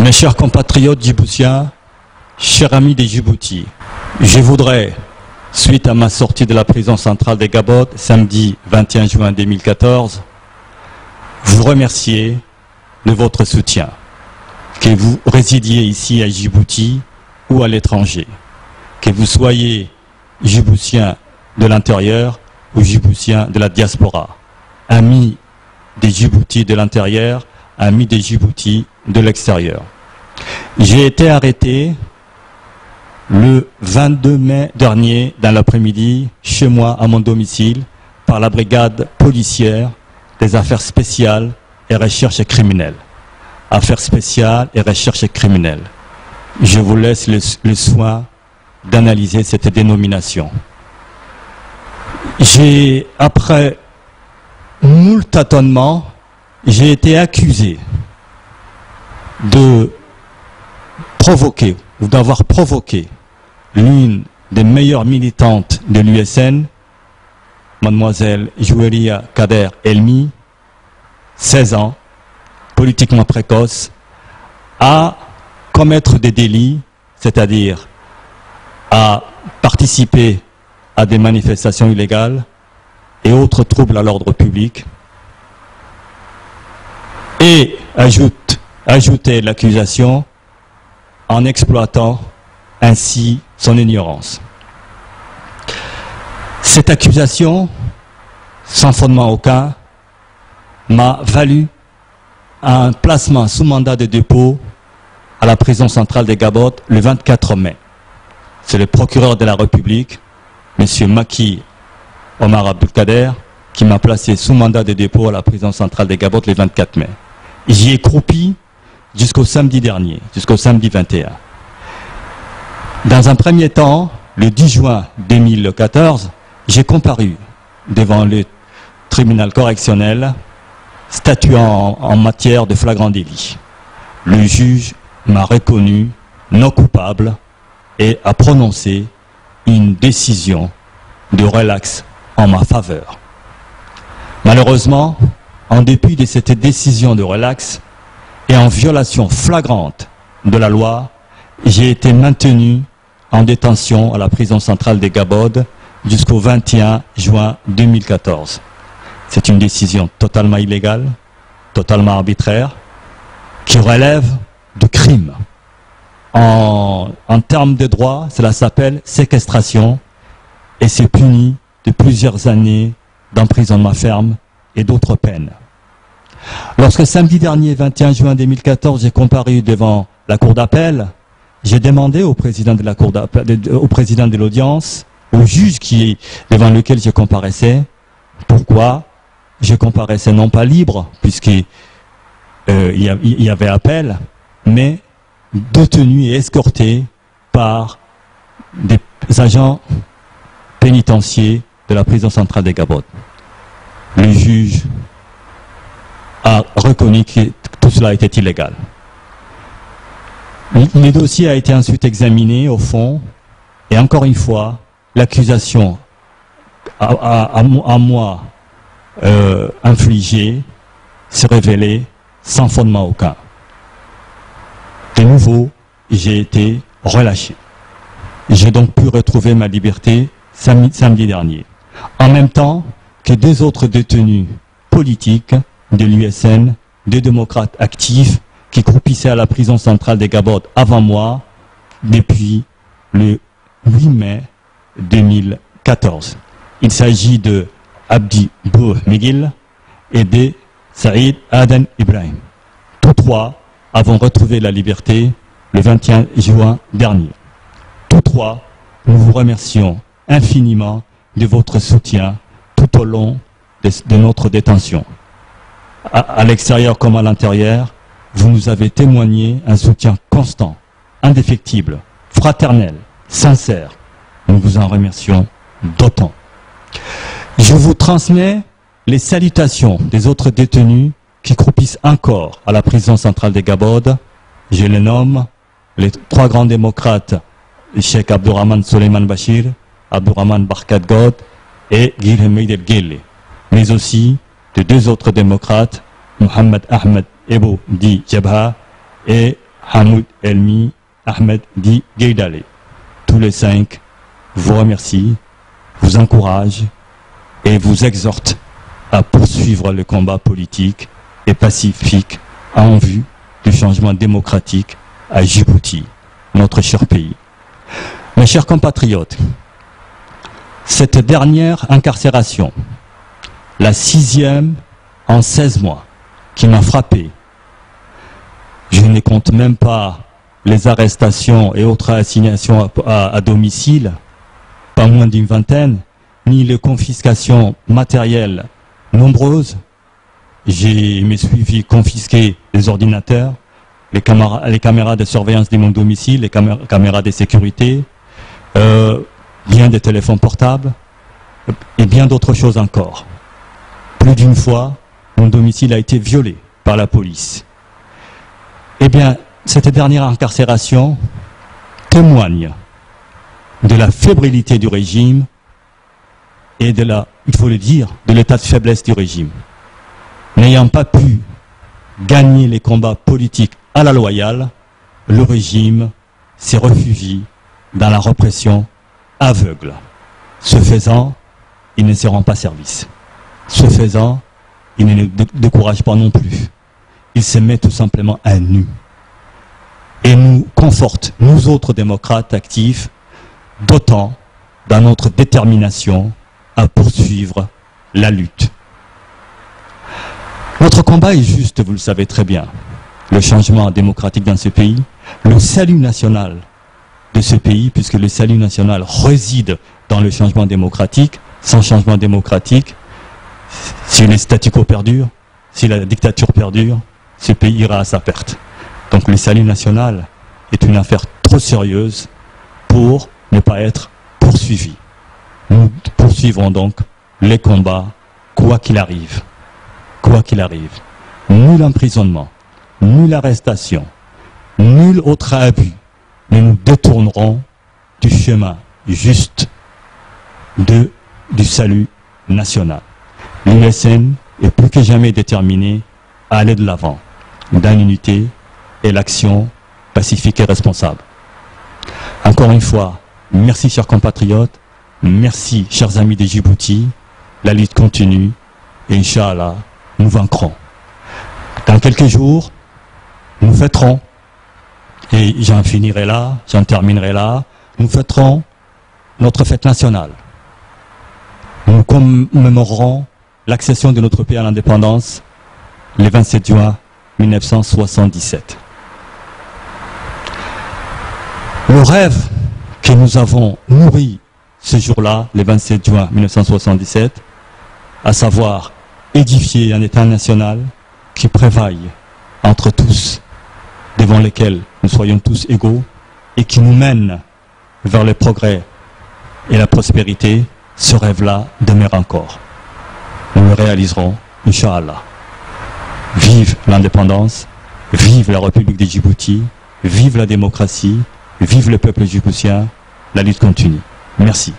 Mes chers compatriotes djiboutiens, chers amis des Djibouti, je voudrais, suite à ma sortie de la prison centrale des Gabodes, samedi 21 juin 2014, vous remercier de votre soutien, que vous résidiez ici à Djibouti ou à l'étranger, que vous soyez Djiboutiens de l'intérieur ou Djiboutiens de la diaspora, amis des Djibouti de l'intérieur, amis des Djibouti de l'extérieur. J'ai été arrêté le 22 mai dernier dans l'après-midi, chez moi à mon domicile, par la brigade policière des affaires spéciales et recherche criminelles. Affaires spéciales et recherche criminelles. Je vous laisse le soin d'analyser cette dénomination. Après moult tâtonnements, j'ai été accusé de provoquer ou d'avoir provoqué l'une des meilleures militantes de l'USN, mademoiselle Joueria Kader Elmi, 16 ans, politiquement précoce, à commettre des délits, c'est-à-dire à participer à des manifestations illégales et autres troubles à l'ordre public, et ajouter l'accusation en exploitant ainsi son ignorance. Cette accusation, sans fondement aucun, m'a valu un placement sous mandat de dépôt à la prison centrale des Gabodes le 24 mai. C'est le procureur de la République, M. Maki Omar Abdelkader, qui m'a placé sous mandat de dépôt à la prison centrale des Gabodes le 24 mai. J'y ai croupi jusqu'au samedi dernier, jusqu'au samedi 21. Dans un premier temps, le 10 juin 2014, j'ai comparu devant le tribunal correctionnel statuant en matière de flagrant délit. Le juge m'a reconnu non coupable et a prononcé une décision de relax en ma faveur. Malheureusement, en dépit de cette décision de relax et en violation flagrante de la loi, j'ai été maintenu en détention à la prison centrale des Gabodes jusqu'au 21 juin 2014. C'est une décision totalement illégale, totalement arbitraire, qui relève de crime. En termes de droit, cela s'appelle séquestration et c'est puni de plusieurs années d'emprisonnement ferme et d'autres peines. Lorsque samedi dernier, 21 juin 2014, j'ai comparu devant la cour d'appel, j'ai demandé au président de la cour d'appel, au président de l'audience, au juge devant lequel je comparaissais, pourquoi je comparaissais non pas libre, puisqu'il y avait appel, mais détenu et escorté par des agents pénitentiaires de la prison centrale des Gabodes. Le juge a reconnu que tout cela était illégal. Le dossier a été ensuite examiné au fond, et encore une fois, l'accusation à moi infligée s'est révélée sans fondement aucun. De nouveau, j'ai été relâché. J'ai donc pu retrouver ma liberté samedi dernier. En même temps que deux autres détenus politiques de l'USN, deux démocrates actifs qui croupissaient à la prison centrale des Gabodes avant moi depuis le 8 mai 2014. Il s'agit de Abdi Bouh Miguel et de Saïd Aden Ibrahim. Tous trois avons retrouvé la liberté le 21 juin dernier. Tous trois, nous vous remercions infiniment de votre soutien tout au long de notre détention. À l'extérieur comme à l'intérieur, vous nous avez témoigné un soutien constant, indéfectible, fraternel, sincère. Nous vous en remercions d'autant. Je vous transmets les salutations des autres détenus qui croupissent encore à la prison centrale des Gabodes. Je les nomme les trois grands démocrates, Cheikh Abdourahmane Soleiman Bachir, Abdourahmane Barkat God et Guilhem El Ghele, mais aussi de deux autres démocrates, Mohamed Ahmed Ebo Di Jabha et Hamoud Elmi, Ahmed Di Gaydale. Tous les 5 vous remercient, vous encouragent et vous exhortent à poursuivre le combat politique et pacifique en vue du changement démocratique à Djibouti, notre cher pays. Mes chers compatriotes, cette dernière incarcération, la 6e en 16 mois, qui m'a frappé, je ne compte même pas les arrestations et autres assignations à domicile, pas moins d'une vingtaine, ni les confiscations matérielles nombreuses. J'ai me suivi confisquer les ordinateurs, les caméras de surveillance de mon domicile, les caméras de sécurité, bien des téléphones portables et bien d'autres choses encore. Plus d'une fois, mon domicile a été violé par la police. Eh bien, cette dernière incarcération témoigne de la fébrilité du régime et de la, il faut le dire, de l'état de faiblesse du régime. N'ayant pas pu gagner les combats politiques à la loyale, le régime s'est réfugié dans la répression aveugle. Ce faisant, il ne se rend pas service. Ce faisant, il ne nous décourage pas non plus. Il se met tout simplement à nu. Et nous conforte, nous autres démocrates actifs, d'autant dans notre détermination à poursuivre la lutte. Notre combat est juste, vous le savez très bien. Le changement démocratique dans ce pays, le salut national de ce pays, puisque le salut national réside dans le changement démocratique. Sans changement démocratique, si le statu quo perdure, si la dictature perdure, ce pays ira à sa perte. Donc le salut national est une affaire trop sérieuse pour ne pas être poursuivi. Nous poursuivrons donc les combats, quoi qu'il arrive. Quoi qu'il arrive. Nul emprisonnement, nulle arrestation, nul autre abus ne nous détourneront du chemin juste du salut national. L'USN est plus que jamais déterminé à aller de l'avant, dans l'unité et l'action pacifique et responsable. Encore une fois, merci chers compatriotes, merci chers amis de Djibouti, la lutte continue et Inch'Allah, nous vaincrons. Dans quelques jours, nous fêterons, et j'en finirai là, j'en terminerai là, nous fêterons notre fête nationale. Nous commémorerons l'accession de notre pays à l'indépendance le 27 juin 1977. Le rêve que nous avons nourri ce jour-là, le 27 juin 1977, à savoir édifier un État national qui prévaille entre tous, devant lesquels nous soyons tous égaux et qui nous mène vers le progrès et la prospérité, ce rêve-là demeure encore. Nous le réaliserons, Inch'Allah. Vive l'indépendance, vive la République de Djibouti, vive la démocratie, vive le peuple djiboutien, la lutte continue. Merci.